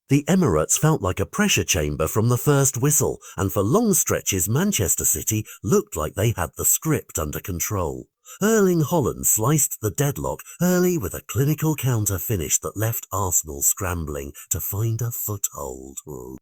The Emirates felt like a pressure chamber from the first whistle, and for long stretches Manchester City looked like they had the script under control. Erling Haaland sliced the deadlock early with a clinical counter finish that left Arsenal scrambling to find a foothold.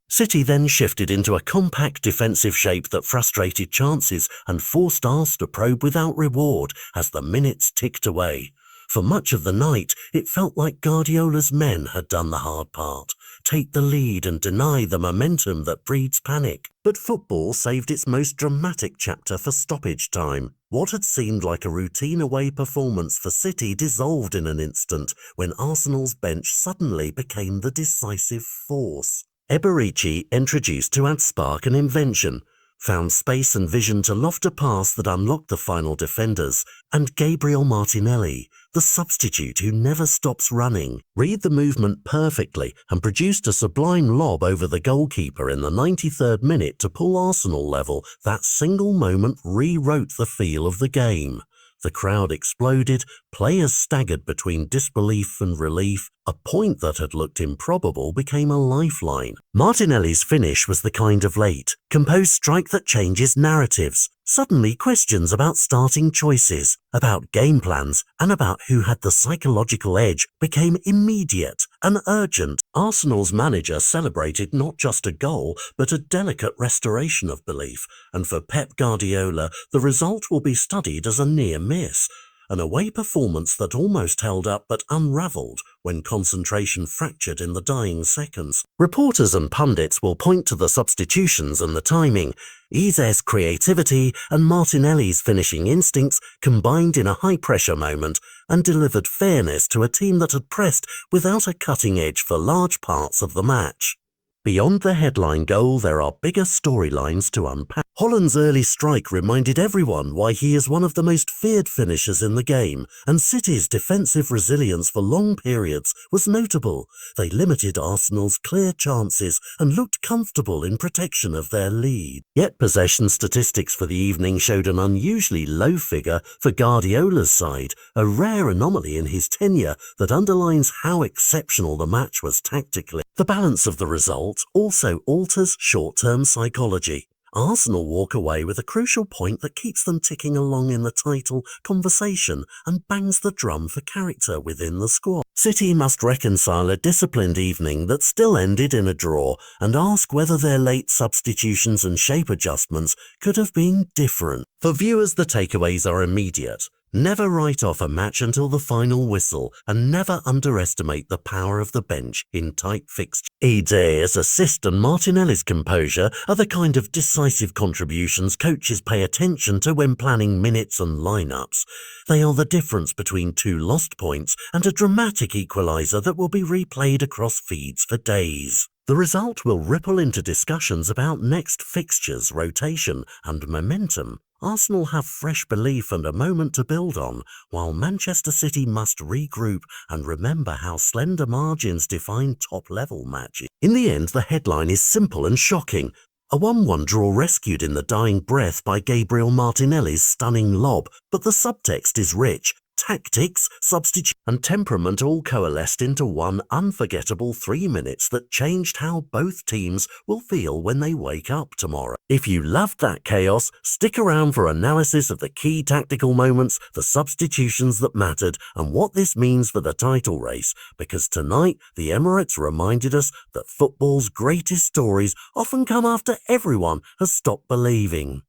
City then shifted into a compact defensive shape that frustrated chances and forced Ars to probe without reward as the minutes ticked away. For much of the night, it felt like Guardiola's men had done the hard part, take the lead and deny the momentum that breeds panic. But football saved its most dramatic chapter for stoppage time. What had seemed like a routine away performance for City dissolved in an instant when Arsenal's bench suddenly became the decisive force. Eberici, introduced to add spark and invention, found space and vision to loft a pass that unlocked the final defenders, and Gabriel Martinelli, the substitute who never stops running, read the movement perfectly and produced a sublime lob over the goalkeeper in the 93rd minute to pull Arsenal level. That single moment rewrote the feel of the game. The crowd exploded, players staggered between disbelief and relief. A point that had looked improbable became a lifeline. Martinelli's finish was the kind of late, composed strike that changes narratives. Suddenly questions about starting choices, about game plans, and about who had the psychological edge became immediate and urgent. Arsenal's manager celebrated not just a goal, but a delicate restoration of belief, and for Pep Guardiola, the result will be studied as a near miss. An away performance that almost held up but unravelled when concentration fractured in the dying seconds. Reporters and pundits will point to the substitutions and the timing. Ize's creativity and Martinelli's finishing instincts combined in a high-pressure moment and delivered fairness to a team that had pressed without a cutting edge for large parts of the match. Beyond the headline goal, there are bigger storylines to unpack. Haaland's early strike reminded everyone why he is one of the most feared finishers in the game, and City's defensive resilience for long periods was notable. They limited Arsenal's clear chances and looked comfortable in protection of their lead. Yet possession statistics for the evening showed an unusually low figure for Guardiola's side, a rare anomaly in his tenure that underlines how exceptional the match was tactically. The balance of the result also alters short-term psychology. Arsenal walk away with a crucial point that keeps them ticking along in the title conversation and bangs the drum for character within the squad. City must reconcile a disciplined evening that still ended in a draw and ask whether their late substitutions and shape adjustments could have been different. For viewers, the takeaways are immediate. Never write off a match until the final whistle, and never underestimate the power of the bench in tight fixtures. Ize's assist and Martinelli's composure are the kind of decisive contributions coaches pay attention to when planning minutes and lineups. They are the difference between two lost points and a dramatic equaliser that will be replayed across feeds for days. The result will ripple into discussions about next fixtures, rotation, and momentum. Arsenal have fresh belief and a moment to build on, while Manchester City must regroup and remember how slender margins define top-level matches. In the end, the headline is simple and shocking. A 1-1 draw rescued in the dying breath by Gabriel Martinelli's stunning lob, but the subtext is rich. Tactics, substitution, and temperament all coalesced into one unforgettable 3 minutes that changed how both teams will feel when they wake up tomorrow. If you loved that chaos, stick around for analysis of the key tactical moments, the substitutions that mattered, and what this means for the title race, because tonight the Emirates reminded us that football's greatest stories often come after everyone has stopped believing.